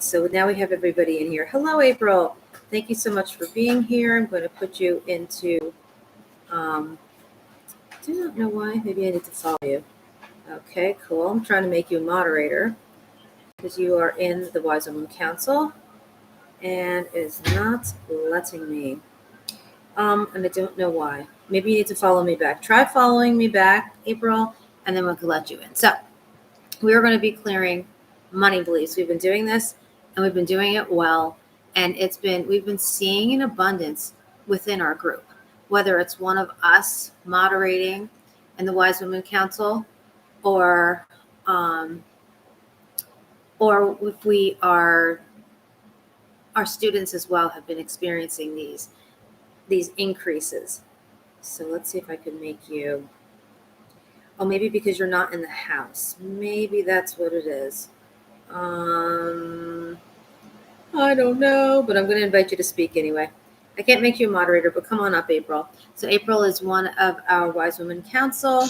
So now we have everybody in here. Hello, April. Thank you so much for being here. I'm going to put you into, do not know why. Maybe I need to follow you. Okay, cool. I'm trying to make you a moderator because you are in the Wise Woman Council and it is not letting me. And I don't know why. Maybe you need to follow me back. Try following me back, April, and then we can let you in. So we are going to be clearing money beliefs. We've been doing this and we've been doing it well. And we've been seeing an abundance within our group, whether it's one of us moderating in the Wise Women Council or if we are, our students as well have been experiencing these increases. So let's see if I can make you, oh, maybe because you're not in the house. Maybe that's what it is. I don't know, but I'm going to invite you to speak anyway. I can't make you a moderator, but come on up, April. So April is one of our Wise Women Council.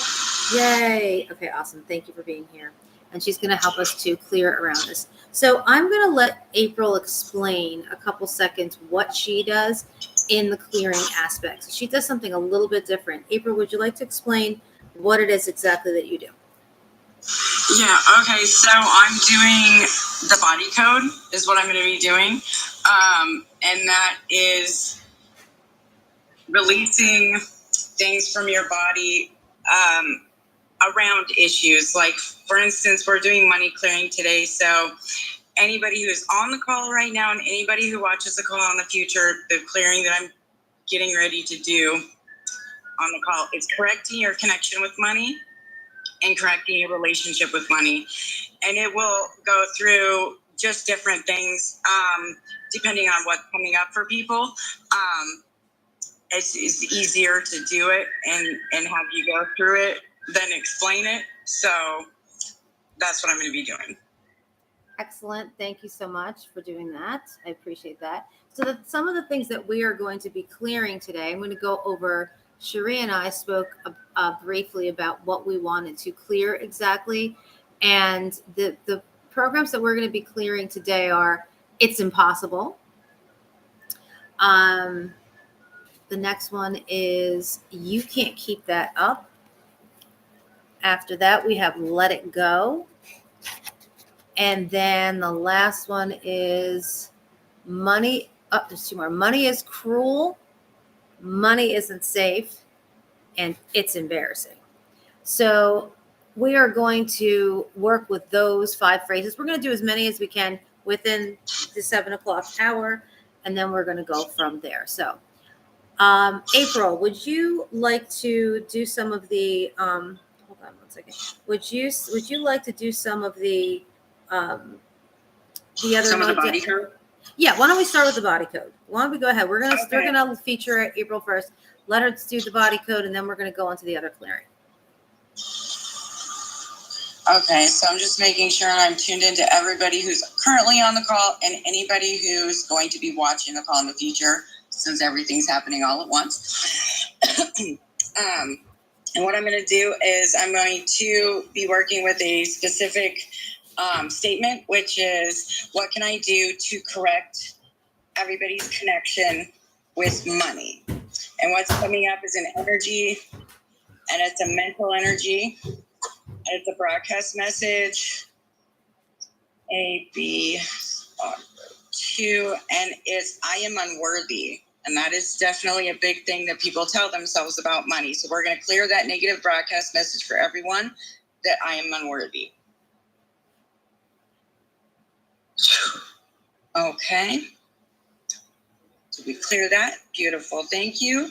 Yay. Okay, awesome. Thank you for being here. And she's going to help us to clear around this. So I'm going to let April explain a couple seconds what she does in the clearing aspects. She does something a little bit different. April, would you like to explain what it is exactly that you do? Yeah, okay, so I'm doing the body code is what I'm going to be doing. And that is releasing things from your body around issues. Like, for instance, we're doing money clearing today. So anybody who's on the call right now and anybody who watches the call in the future, the clearing that I'm getting ready to do on the call is correcting your connection with money and correcting your relationship with money. And it will go through just different things, depending on what's coming up for people. It's easier to do it and have you go through it than explain it. So that's what I'm going to be doing. Excellent. Thank you so much for doing that. I appreciate that. So that some of the things that we are going to be clearing today, I'm going to go over. Cherie and I spoke briefly about what we wanted to clear exactly. And the programs that we're going to be clearing today are It's Impossible. The next one is You Can't Keep That Up. After that, we have Let It Go. And then the last one is Money. Oh, there's two more. Money is cruel. Money isn't safe. And it's embarrassing. So we are going to work with those 5 phrases. We're going to do as many as we can within the 7 o'clock hour, and then we're going to go from there. So, April, would you like to do some of the? Hold on 1 second. Would you like to do some of the other? Some of the body code. Yeah. Why don't we start with the body code? Why don't we go ahead? We're gonna feature April first. Let her do the body code, and then we're going to go on to the other clearing. Okay, so I'm just making sure I'm tuned into everybody who's currently on the call and anybody who's going to be watching the call in the future, since everything's happening all at once. And what I'm going to do is I'm going to be working with a specific statement, which is, what can I do to correct everybody's connection with money? And what's coming up is an energy, and it's a mental energy, and it's a broadcast message, A, B, 2, and it's I am unworthy. And that is definitely a big thing that people tell themselves about money. So we're going to clear that negative broadcast message for everyone, that I am unworthy. Okay. So we clear that. Beautiful. Thank you.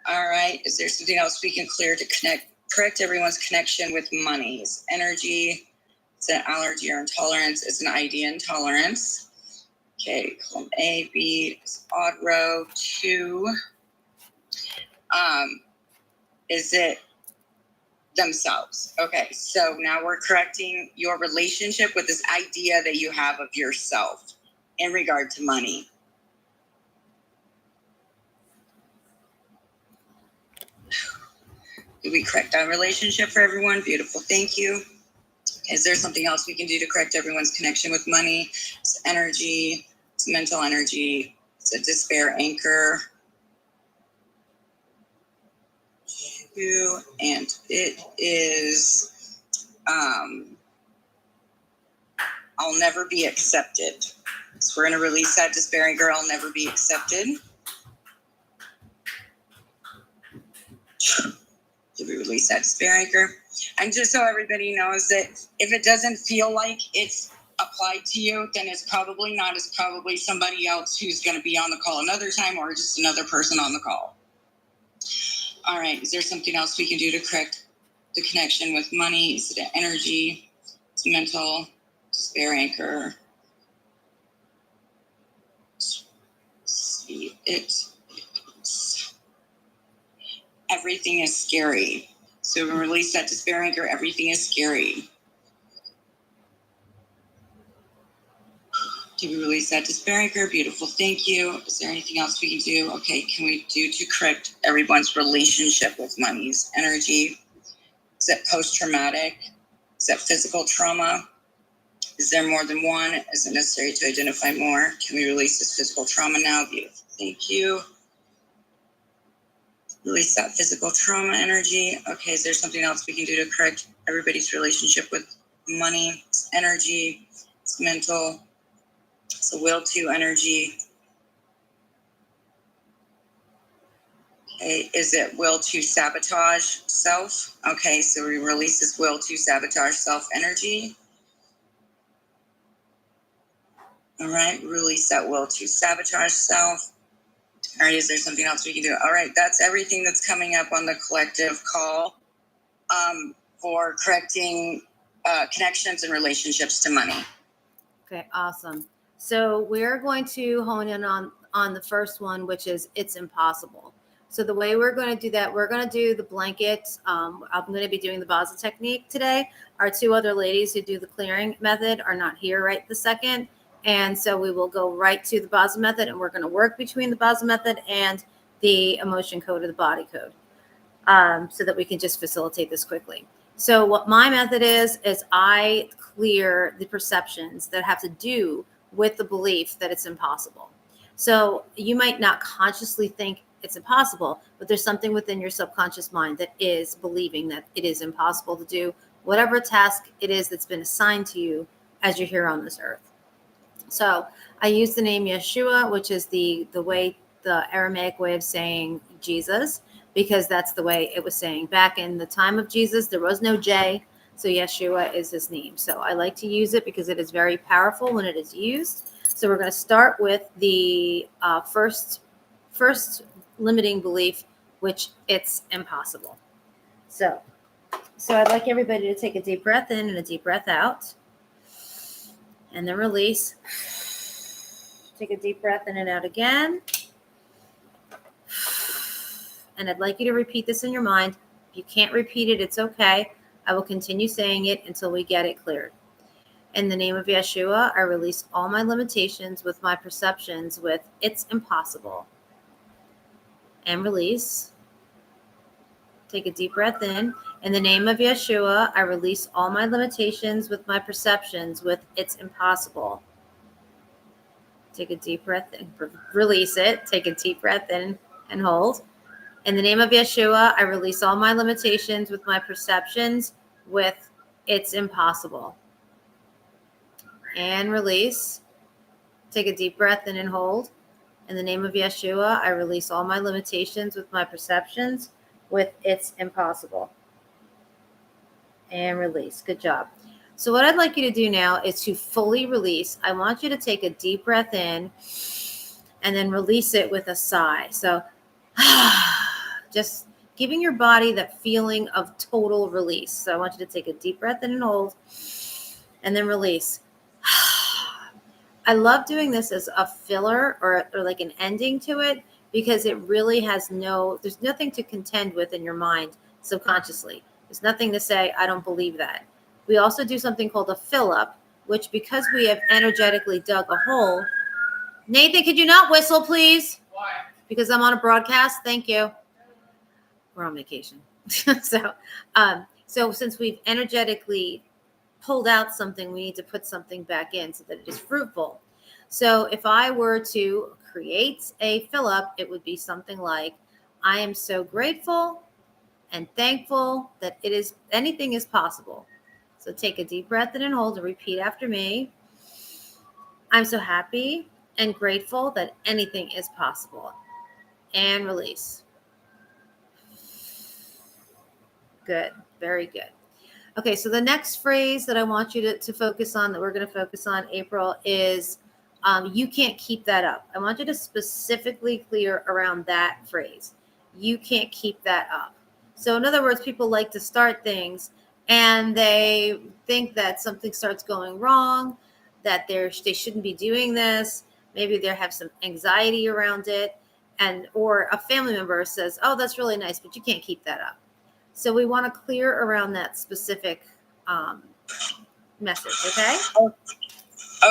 All right. Is there something else we can clear to correct everyone's connection with money? It's energy. It's an allergy or intolerance. It's an idea intolerance. Okay. Column A, B, odd row 2. Is it themselves? Okay. So now we're correcting your relationship with this idea that you have of yourself in regard to money. Did we correct that relationship for everyone? Beautiful. Thank you. Is there something else we can do to correct everyone's connection with money? It's energy, it's mental energy, it's a despair anchor. And it is, I'll never be accepted. So we're going to release that despair anchor. I'll never be accepted. Did we release that despair anchor? And just so everybody knows that if it doesn't feel like it's applied to you, then it's probably not. It's probably somebody else who's going to be on the call another time, or just another person on the call. All right. Is there something else we can do to correct the connection with money? Is it energy? It's mental, despair anchor. See, everything is scary. So we release that despair anchor. Everything is scary. Did we release that despair anchor? Beautiful. Thank you. Is there anything else we can do? Okay. Can we do to correct everyone's relationship with money's energy? Is that post-traumatic? Is that physical trauma? Is there more than one? Is it necessary to identify more? Can we release this physical trauma now? Beautiful. Thank you. Release that physical trauma energy. Okay, is there something else we can do to correct everybody's relationship with money? It's energy. It's mental. It's a will to energy. Okay, is it will to sabotage self? Okay, so we release this will to sabotage self energy. All right, release that will to sabotage self. All right, is there something else we can do? All right, that's everything that's coming up on the collective call for correcting connections and relationships to money. Okay, awesome. So we're going to hone in on the first one, which is it's impossible. So the way we're going to do that, we're going to do the blanket. I'm going to be doing the Baza technique today. Our two other ladies who do the clearing method are not here right this second. And so we will go right to the Baza method, and we're going to work between the Baza method and the emotion code or the body code so that we can just facilitate this quickly. So what my method is I clear the perceptions that have to do with the belief that it's impossible. So you might not consciously think it's impossible, but there's something within your subconscious mind that is believing that it is impossible to do whatever task it is that's been assigned to you as you're here on this earth. So I use the name Yeshua, which is the Aramaic way of saying Jesus, because that's the way it was saying. Back in the time of Jesus, there was no J, so Yeshua is his name. So I like to use it because it is very powerful when it is used. So we're going to start with the first limiting belief, which it's impossible. So I'd like everybody to take a deep breath in and a deep breath out. And then release. Take a deep breath in and out again. And I'd like you to repeat this in your mind. If you can't repeat it, it's okay. I will continue saying it until we get it cleared. In the name of Yeshua, I release all my limitations with my perceptions with it's impossible. And release. Take a deep breath in. In the name of Yeshua, I release all my limitations with my perceptions with it's impossible. Take a deep breath in. Release it. Take a deep breath in and hold. In the name of Yeshua, I release all my limitations with my perceptions with it's impossible. And release. Take a deep breath in and hold. In the name of Yeshua, I release all my limitations with my perceptions with it's impossible. And release. Good job. So what I'd like you to do now is to fully release. I want you to take a deep breath in and then release it with a sigh. So just giving your body that feeling of total release. So I want you to take a deep breath in and hold and then release. I love doing this as a filler or like an ending to it because it really has there's nothing to contend with in your mind subconsciously. There's nothing to say, I don't believe that. We also do something called a fill up, which because we have energetically dug a hole. Nathan, could you not whistle, please? Why? Because I'm on a broadcast. Thank you. We're on vacation. So since we've energetically pulled out something, we need to put something back in so that it is fruitful. So if I were to create a fill up, it would be something like, I am so grateful and thankful that anything is possible. So take a deep breath in and hold and repeat after me. I'm so happy and grateful that anything is possible. And release. Good. Very good. Okay, so the next phrase that I want you to focus on, that we're going to focus on, April, is you can't keep that up. I want you to specifically clear around that phrase. You can't keep that up. So in other words, people like to start things and they think that something starts going wrong, that they shouldn't be doing this. Maybe they have some anxiety around it, or a family member says, oh, that's really nice, but you can't keep that up. So we want to clear around that specific message, okay?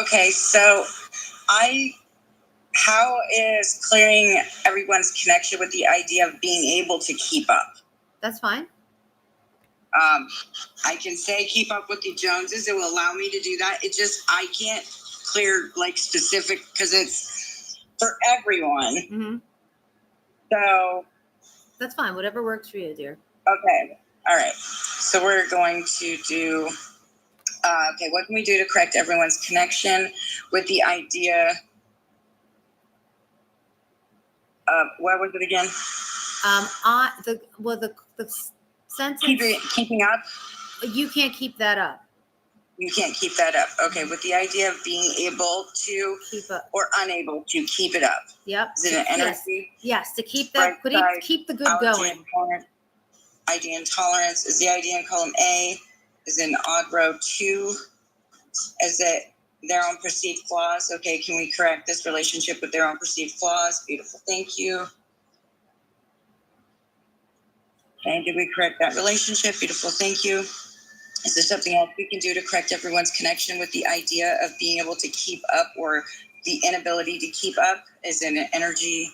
Okay, so how is clearing everyone's connection with the idea of being able to keep up? That's fine. I can say keep up with the Joneses. It will allow me to do that. It just, I can't clear like specific because it's for everyone. Mm-hmm. So that's fine. Whatever works for you, dear. Okay. All right. So we're going to do, okay, what can we do to correct everyone's connection with the idea of, what was it again? The sentence. Keeping up? You can't keep that up. You can't keep that up. Okay, with the idea of being able to keep up or unable to keep it up. Yep. Is it an energy? Yes, to keep that, keep the good going. Idea intolerance is the idea in column A. Is in odd row 2. Is it their own perceived flaws? Okay, can we correct this relationship with their own perceived flaws? Beautiful, thank you. Okay, did we correct that relationship? Beautiful, thank you. Is there something else we can do to correct everyone's connection with the idea of being able to keep up or the inability to keep up? Is it an energy,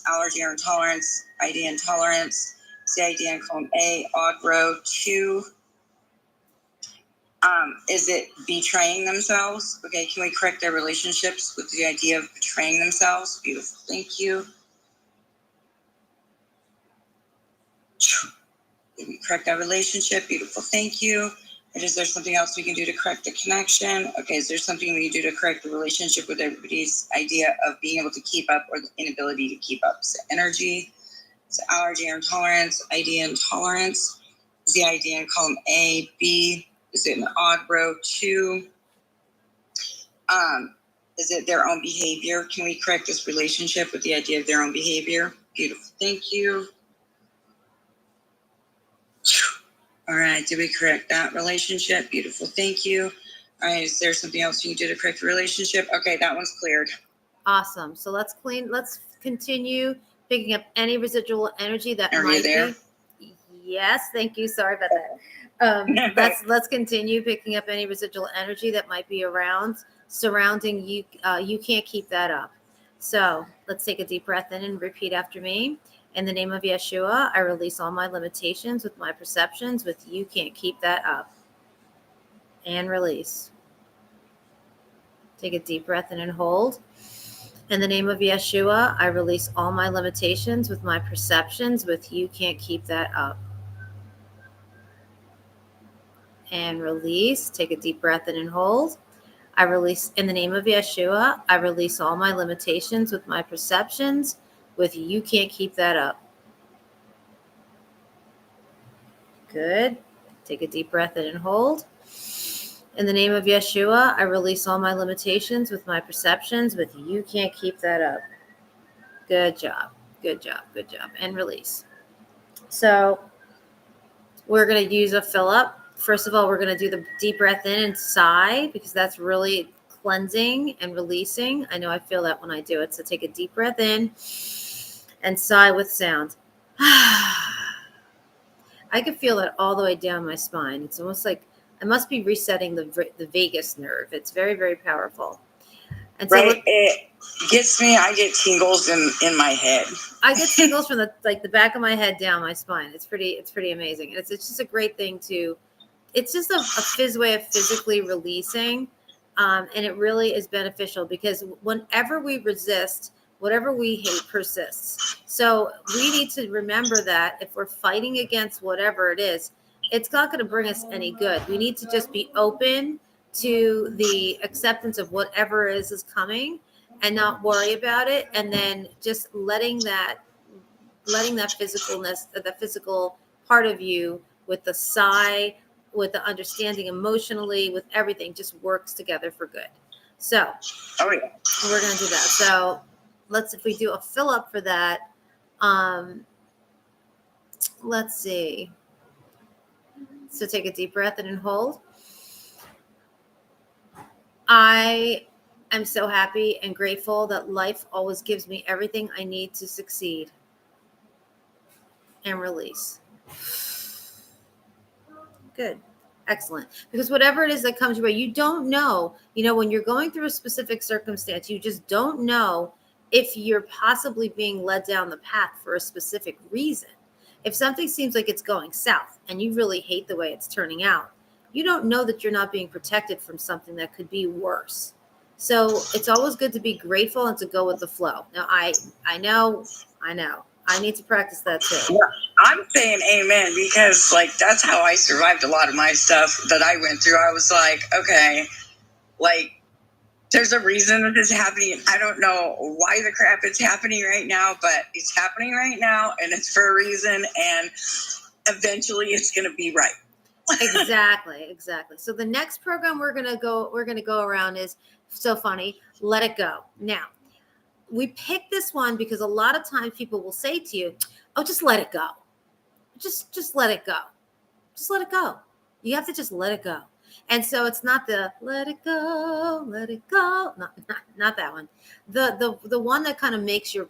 allergy or intolerance, idea intolerance? It's the idea in column A, odd row 2. Is it betraying themselves? Okay, can we correct their relationships with the idea of betraying themselves? Beautiful, thank you. Did we correct that relationship? Beautiful, thank you. And is there something else we can do to correct the connection? Okay, is there something we can do to correct the relationship with everybody's idea of being able to keep up or the inability to keep up? So energy, so allergy or intolerance, idea intolerance. Is the idea in column A, B? Is it an odd row 2? Is it their own behavior? Can we correct this relationship with the idea of their own behavior? Beautiful, thank you. All right, did we correct that relationship? Beautiful, thank you. All right, is there something else you can do to correct the relationship? Okay, that one's cleared. Awesome. So let's continue picking up any residual energy that Are might you there? be. Yes, thank you. Sorry about that. Let's continue picking up any residual energy that might be surrounding you. You can't keep that up. So let's take a deep breath in and repeat after me. In the name of Yeshua, I release all my limitations with my perceptions. With you can't keep that up. And release. Take a deep breath in and hold. In the name of Yeshua, I release all my limitations with my perceptions. With you can't keep that up. And release. Take a deep breath in and hold. I release, in the name of Yeshua, I release all my limitations with my perceptions. With you can't keep that up. Good. Take a deep breath in and hold. In the name of Yeshua, I release all my limitations with my perceptions. With you can't keep that up. Good job. Good job. Good job. And release. So we're going to use a fill up. First of all, we're going to do the deep breath in and sigh because that's really cleansing and releasing. I know I feel that when I do it. So take a deep breath in and sigh with sound. I can feel it all the way down my spine. It's almost like I must be resetting the vagus nerve. It's very, very powerful. And so right, it gets me. I get tingles in my head. I get tingles from the back of my head down my spine. It's pretty amazing. It's just a great thing to it's just a way of physically releasing. And it really is beneficial because whenever we resist, whatever we hate persists. So we need to remember that if we're fighting against whatever it is, it's not going to bring us any good. We need to just be open to the acceptance of whatever is coming and not worry about it. And then just letting that physicalness, the physical part of you with the sigh, with the understanding emotionally, with everything, just works together for good. So we're going to do that. So if we do a fill up for that, let's see. So take a deep breath in and hold. I am so happy and grateful that life always gives me everything I need to succeed. And release. Good. Excellent. Because whatever it is that comes your way, you don't know, when you're going through a specific circumstance, you just don't know if you're possibly being led down the path for a specific reason. If something seems like it's going south and you really hate the way it's turning out, you don't know that you're not being protected from something that could be worse. So it's always good to be grateful and to go with the flow. Now, I know. I need to practice that too. Yeah, I'm saying amen because, like, that's how I survived a lot of my stuff that I went through. I was like, okay, like, there's a reason that this is happening. I don't know why the crap is happening right now, but it's happening right now, and it's for a reason, and eventually it's going to be right. Exactly. So the next program we're gonna go around is so funny. Let it go. Now, we picked this one because a lot of times people will say to you, "Oh, just let it go. Just let it go. Just let it go. You have to just let it go." And so it's not the let it go. Not that one. The one that kind of makes your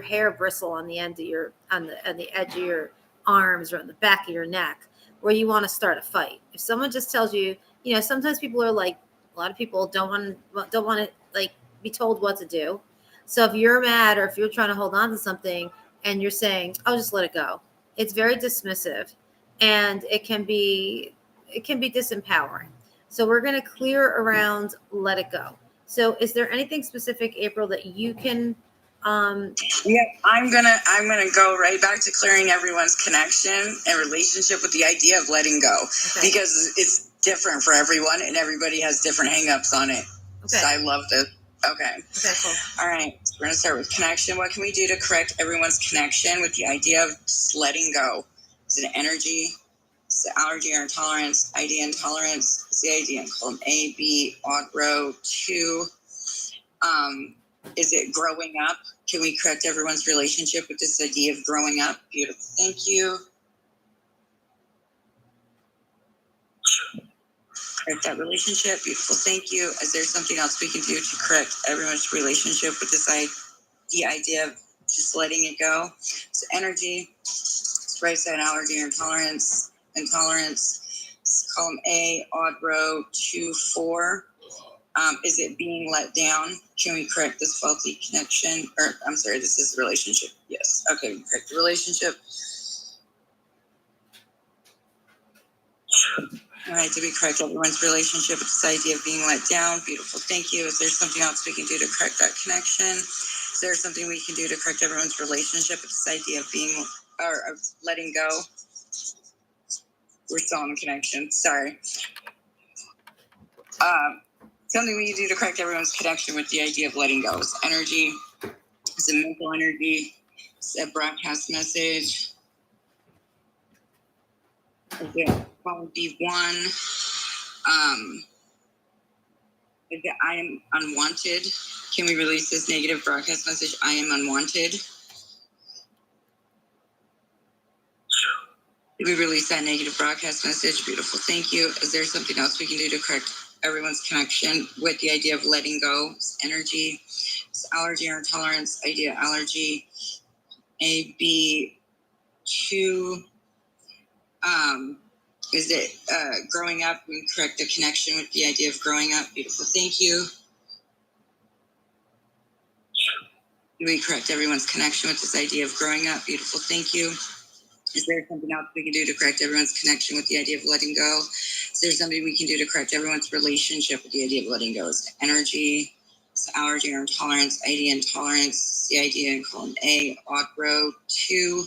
hair bristle on the end of on the edge of your arms or on the back of your neck, where you want to start a fight. If someone just tells you, sometimes people are like, a lot of people don't want to like be told what to do. So if you're mad or if you're trying to hold on to something and you're saying, "Oh, just let it go," it's very dismissive, and it can be disempowering. So we're going to clear around let it go. So is there anything specific, April, that you can Yeah, I'm gonna go right back to clearing everyone's connection and relationship with the idea of letting go, because it's different for everyone and everybody has different hangups on it. Okay. So I love this. Okay, cool. All right, so we're gonna start with connection. What can we do to correct everyone's connection with the idea of just letting go? Is it energy? Is it allergy or intolerance? ID intolerance? Is the ID in column A, B, odd row 2? Is it growing up? Can we correct everyone's relationship with this idea of growing up? Beautiful. Thank you. Correct that relationship. Beautiful. Thank you. Is there something else we can do to correct everyone's relationship with the idea of just letting it go? So energy, it's right side allergy or intolerance. It's column A, odd row 2, 4. Is it being let down? Can we correct this faulty connection? Or I'm sorry, this is the relationship. Yes. Okay, we can correct the relationship. All right, did we correct everyone's relationship with this idea of being let down? Beautiful, thank you. Is there something else we can do to correct that connection? Is there something we can do to correct everyone's relationship with this idea of being, or of letting go? We're still on the connection, sorry. Something we can do to correct everyone's connection with the idea of letting go is energy. Is it mental energy? Is it broadcast message? Is it quality 1? Is it I am unwanted? Can we release this negative broadcast message? I am unwanted. Did we release that negative broadcast message? Beautiful, thank you. Is there something else we can do to correct everyone's connection with the idea of letting go? It's energy, it's allergy or intolerance, idea allergy. A, B, 2. Is it growing up? We correct the connection with the idea of growing up. Beautiful, thank you. Do we correct everyone's connection with this idea of growing up? Beautiful, thank you. Is there something else we can do to correct everyone's connection with the idea of letting go? Is there something we can do to correct everyone's relationship with the idea of letting go? Is it energy? Is it allergy or intolerance? ID intolerance. The idea in column A, odd row 2.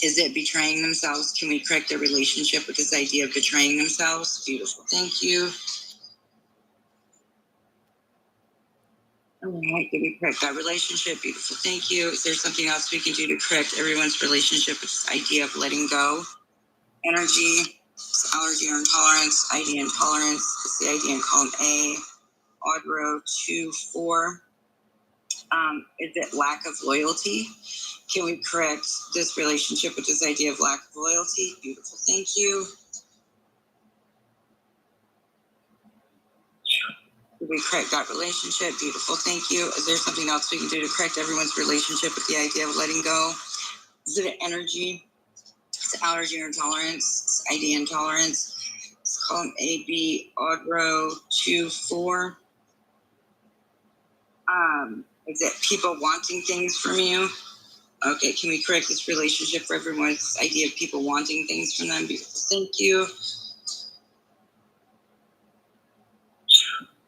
Is it betraying themselves? Can we correct their relationship with this idea of betraying themselves? Beautiful. Thank you. All right, did we correct that relationship? Beautiful, thank you. Is there something else we can do to correct everyone's relationship with this idea of letting go? Energy, allergy or intolerance, ID intolerance, is the idea in column A, odd row 2, 4. Is it lack of loyalty? Can we correct this relationship with this idea of lack of loyalty? Beautiful, thank you. Did we correct that relationship? Beautiful, thank you. Is there something else we can do to correct everyone's relationship with the idea of letting go? Is it energy? Is it allergy or intolerance? Is it ID intolerance? It's column A, B, odd row 2, 4. Is it people wanting things from you? Okay, can we correct this relationship for everyone's idea of people wanting things from them? Beautiful, thank you.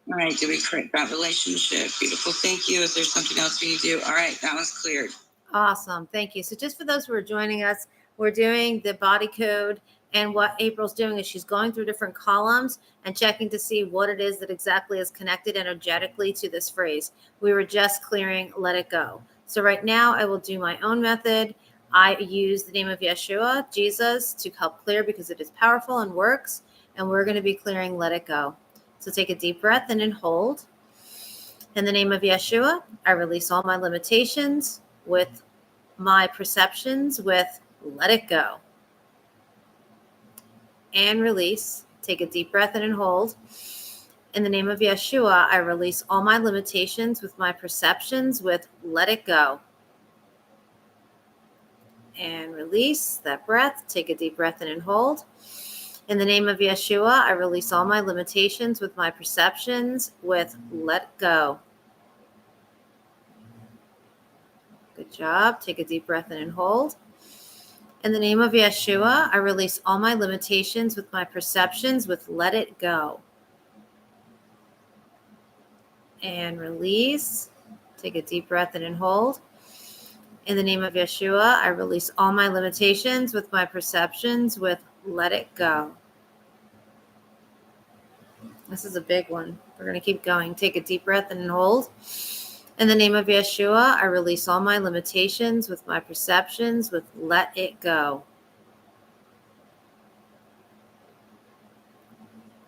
All right, did we correct that relationship? Beautiful, thank you. Is there something else we need to do? All right, that was cleared. Awesome. Thank you. So just for those who are joining us, we're doing the body code. And what April's doing is she's going through different columns and checking to see what it is that exactly is connected energetically to this phrase. We were just clearing, let it go. So right now I will do my own method. I use the name of Yeshua, Jesus, to help clear because it is powerful and works. And we're going to be clearing, let it go. So take a deep breath in and hold. In the name of Yeshua, I release all my limitations with my perceptions with let it go. And release. Take a deep breath in and hold. In the name of Yeshua, I release all my limitations with my perceptions with let it go. And release that breath. Take a deep breath in and hold. In the name of Yeshua, I release all my limitations with my perceptions with let go. Good job. Take a deep breath in and hold. In the name of Yeshua, I release all my limitations with my perceptions with let it go. And release. Take a deep breath in and hold. In the name of Yeshua, I release all my limitations with my perceptions with let it go. This is a big one. We're going to keep going. Take a deep breath in and hold. In the name of Yeshua, I release all my limitations with my perceptions with let it go.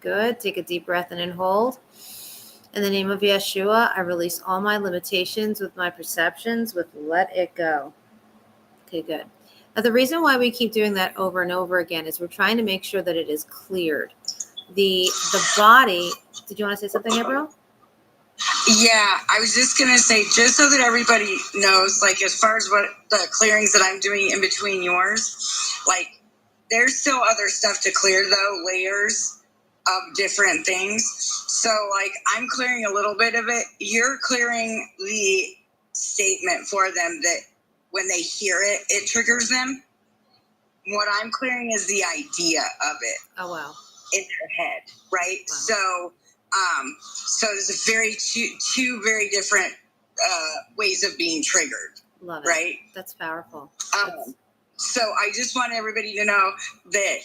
Good. Take a deep breath in and hold. In the name of Yeshua, I release all my limitations with my perceptions with let it go. Okay, good. Now, the reason why we keep doing that over and over again is we're trying to make sure that it is cleared. The body, did you want to say something, April? Yeah, I was just going to say, just so that everybody knows, like, as far as what the clearings that I'm doing in between yours, like, there's still other stuff to clear, though, layers of different things. So, like, I'm clearing a little bit of it. You're clearing the statement for them that when they hear it, it triggers them. What I'm clearing is the idea of it. Oh, wow. In their head, right? Wow. So there's a two very different ways of being triggered. Love it. Right? That's powerful. So I just want everybody to know that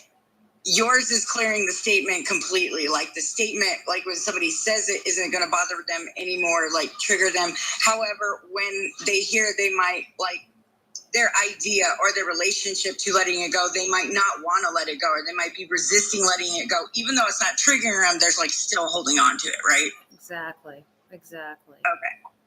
yours is clearing the statement completely. Like the statement, like when somebody says it, isn't going to bother them anymore, like trigger them. However, when they hear it, they might like their idea or their relationship to letting it go, they might not want to let it go, or they might be resisting letting it go. Even though it's not triggering them, there's like still holding on to it, right? Exactly. Okay.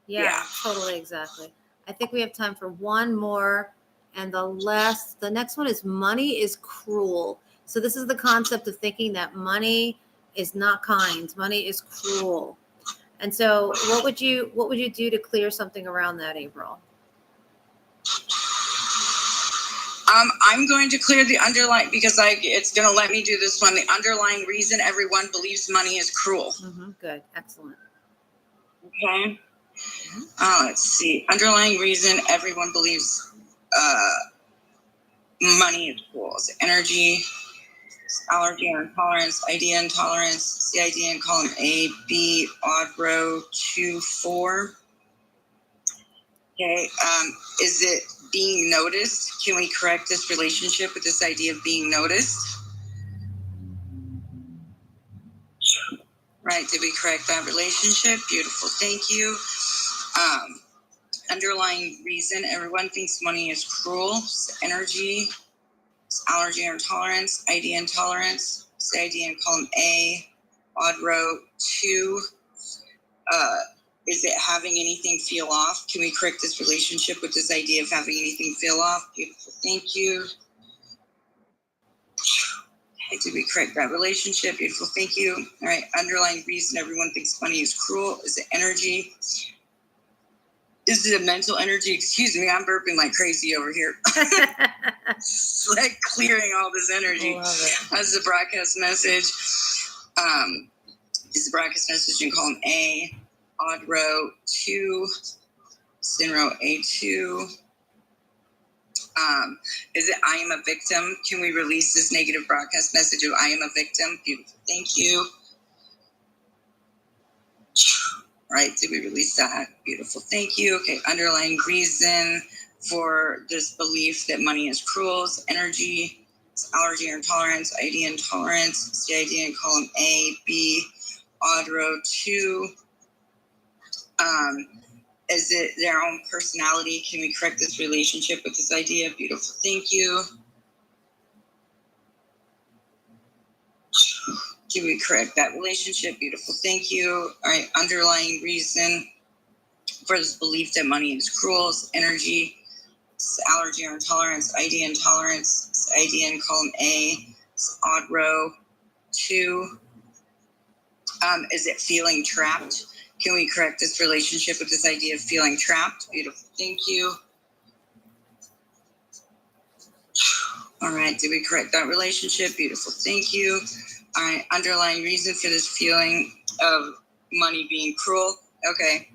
Yeah, totally, exactly. I think we have time for one more. And the next one is money is cruel. So this is the concept of thinking that money is not kind. Money is cruel. And so what would you do to clear something around that, April? I'm going to clear the underlying, because it's going to let me do this one. The underlying reason everyone believes money is cruel. Mm-hmm. Good. Excellent. Okay. Let's see. Underlying reason everyone believes money is cruel. So energy, allergy or intolerance, idea intolerance, CID in column A, B, odd row 2, 4. Okay, is it being noticed? Can we correct this relationship with this idea of being noticed? Right, did we correct that relationship? Beautiful, thank you. Underlying reason, everyone thinks money is cruel. So energy, allergy or intolerance, ID intolerance, CID in column A, odd row 2. Is it having anything feel off? Can we correct this relationship with this idea of having anything feel off? Beautiful, thank you. Okay, did we correct that relationship? Beautiful, thank you. All right, underlying reason everyone thinks money is cruel. Is it energy? Is it a mental energy? Excuse me, I'm burping like crazy over here. It's like clearing all this energy. That's the broadcast message. Is the broadcast message in column A, odd row 2, sin row A2. Is it I am a victim? Can we release this negative broadcast message of I am a victim? Beautiful, thank you. All right, did we release that? Beautiful, thank you. Okay, underlying reason for this belief that money is cruel is energy, it's allergy or intolerance, ID intolerance, CID in column A, B, odd row 2. Is it their own personality? Can we correct this relationship with this idea? Beautiful, thank you. Can we correct that relationship? Beautiful, thank you. All right, underlying reason for this belief that money is cruel is energy, it's allergy or intolerance, ID intolerance, it's ID in column A, it's odd row 2. Is it feeling trapped? Can we correct this relationship with this idea of feeling trapped? Beautiful, thank you. All right, did we correct that relationship? Beautiful, thank you. All right, underlying reason for this feeling of money being cruel. Okay.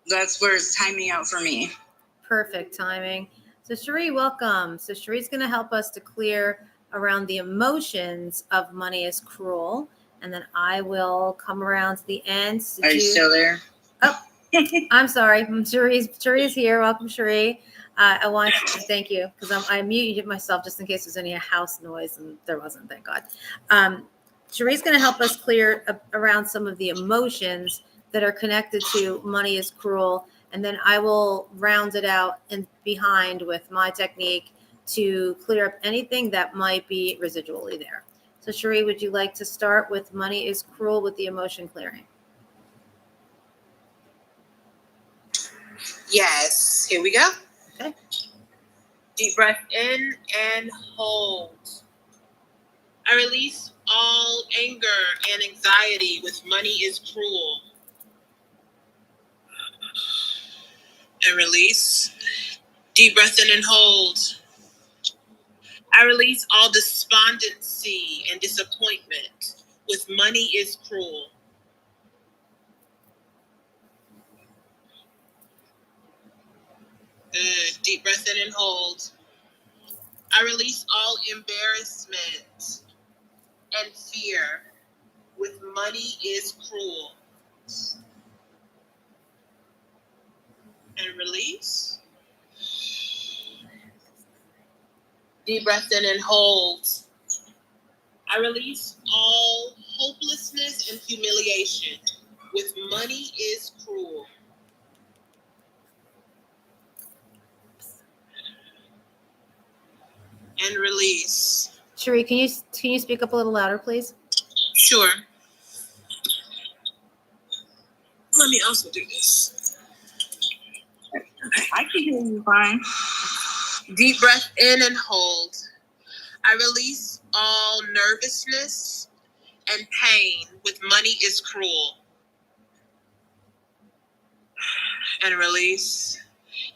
That's where it's timing out for me. Perfect timing. So Cherie, welcome. So Cherie's going to help us to clear around the emotions of money is cruel. And then I will come around to the end. Are you still there? Oh, I'm sorry. Cherie's here. Welcome, Cherie. I want to thank you because I muted myself just in case there's any house noise, and there wasn't, thank God. Cherie's going to help us clear around some of the emotions that are connected to money is cruel. And then I will round it out and behind with my technique to clear up anything that might be residually there. So Cherie, would you like to start with money is cruel with the emotion clearing? Yes, here we go. Okay. Deep breath in and hold. I release all anger and anxiety with money is cruel. And release. Deep breath in and hold. I release all despondency and disappointment with money is cruel. Good. Deep breath in and hold. I release all embarrassment and fear with money is cruel. And release. Deep breath in and hold. I release all hopelessness and humiliation with money is cruel. And release. Cherie, can you speak up a little louder, please? Sure. Let me also do this. I can hear you fine. Deep breath in and hold. I release all nervousness and pain with money is cruel. And release.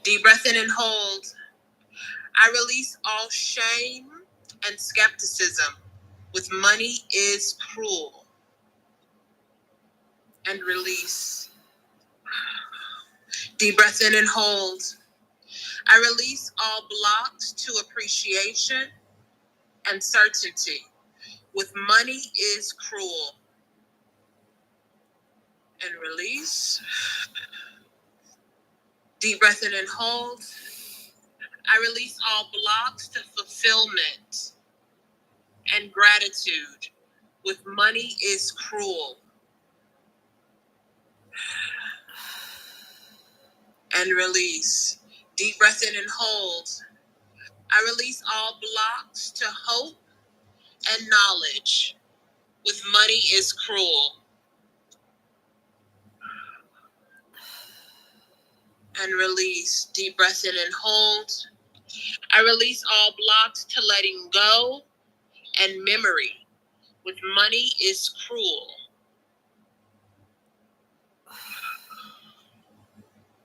Deep breath in and hold. I release all shame and skepticism with money is cruel. And release. Deep breath in and hold. I release all blocks to appreciation and certainty. With money is cruel. And release. Deep breath in and hold. I release all blocks to fulfillment and gratitude. With money is cruel. And release. Deep breath in and hold. I release all blocks to hope and knowledge. With money is cruel. And release. Deep breath in and hold. I release all blocks to letting go and memory. With money is cruel.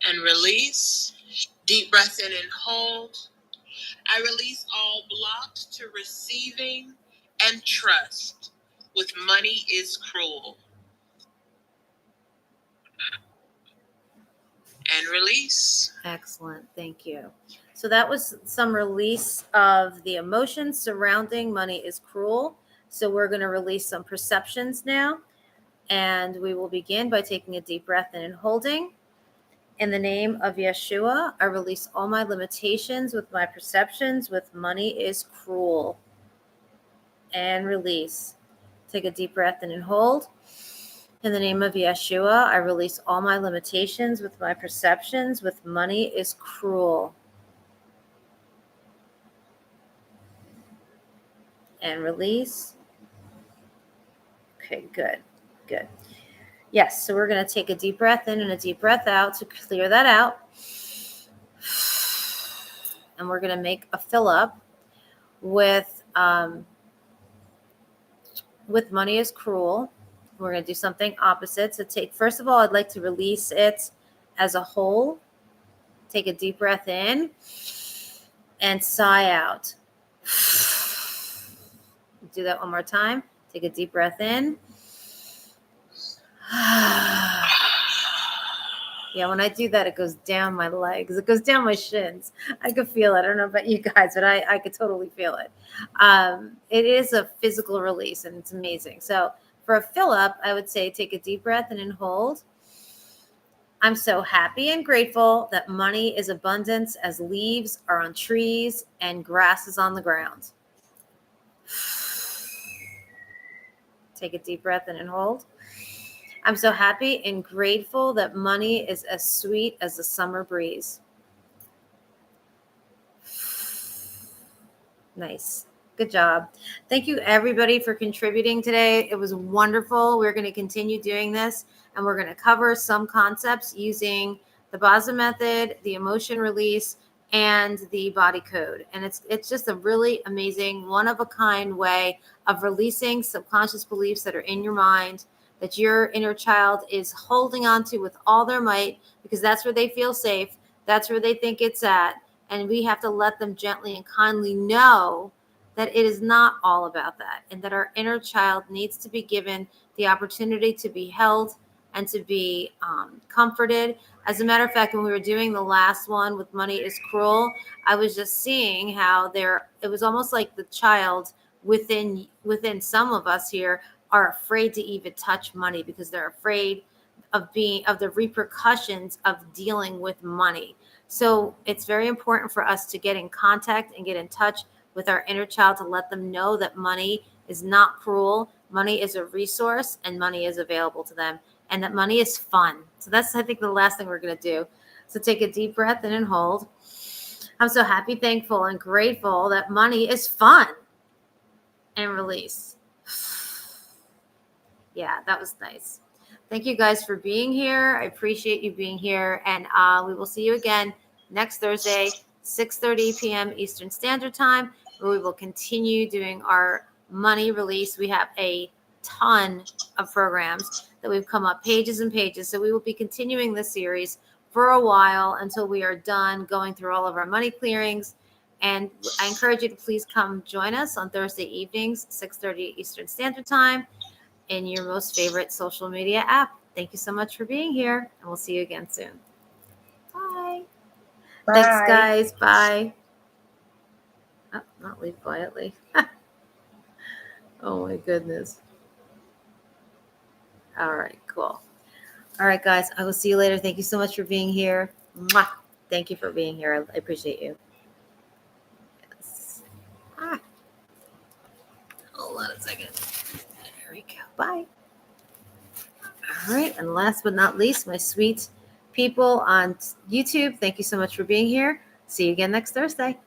And release. Deep breath in and hold. I release all blocks to receiving and trust. With money is cruel. And release. Excellent. Thank you. So that was some release of the emotions surrounding money is cruel. So we're going to release some perceptions now. And we will begin by taking a deep breath in and holding. In the name of Yeshua, I release all my limitations with my perceptions with money is cruel. And release. Take a deep breath in and hold. In the name of Yeshua, I release all my limitations with my perceptions with money is cruel. And release. Okay, good. Good. Yes, so we're going to take a deep breath in and a deep breath out to clear that out. And we're going to make a fill up with money is cruel. We're going to do something opposite. So first of all, I'd like to release it as a whole. Take a deep breath in and sigh out. Do that one more time. Take a deep breath in. Yeah, when I do that, it goes down my legs. It goes down my shins. I could feel it. I don't know about you guys, but I could totally feel it. It is a physical release, and it's amazing. So for a fill-up, I would say take a deep breath and then hold. I'm so happy and grateful that money is abundance as leaves are on trees and grass is on the ground. Take a deep breath in and hold. I'm so happy and grateful that money is as sweet as the summer breeze. Nice. Good job. Thank you, everybody, for contributing today. It was wonderful. We're going to continue doing this, and we're going to cover some concepts using the Baza method, the emotion release, and the body code. And it's just a really amazing, one-of-a-kind way of releasing subconscious beliefs that are in your mind, that your inner child is holding on to with all their might, because that's where they feel safe. That's where they think it's at. And we have to let them gently and kindly know that it is not all about that, and that our inner child needs to be given the opportunity to be held and to be comforted. As a matter of fact, when we were doing the last one with money is cruel, I was just seeing how it was almost like the child within some of us here are afraid to even touch money because they're afraid of the repercussions of dealing with money. So it's very important for us to get in contact and get in touch with our inner child to let them know that money is not cruel. Money is a resource and money is available to them, and that money is fun. So that's, I think, the last thing we're going to do. So take a deep breath in and hold. I'm so happy, thankful, and grateful that money is fun. And release. Yeah, that was nice. Thank you guys for being here. I appreciate you being here. And we will see you again next Thursday, 6:30 p.m. Eastern Standard Time, where we will continue doing our money release. We have a ton of programs that we've come up, pages and pages. So we will be continuing this series for a while until we are done going through all of our money clearings. And I encourage you to please come join us on Thursday evenings, 6:30 Eastern Standard Time, in your most favorite social media app. Thank you so much for being here, and we'll see you again soon. Bye. Thanks, guys. Bye. Oh, not leave quietly. Oh my goodness. All right, cool. All right, guys. I will see you later. Thank you so much for being here. Mwah. Thank you for being here. I appreciate you. Yes. Hold on a second. There we go. Bye. All right. And last but not least, my sweet people on YouTube, thank you so much for being here. See you again next Thursday.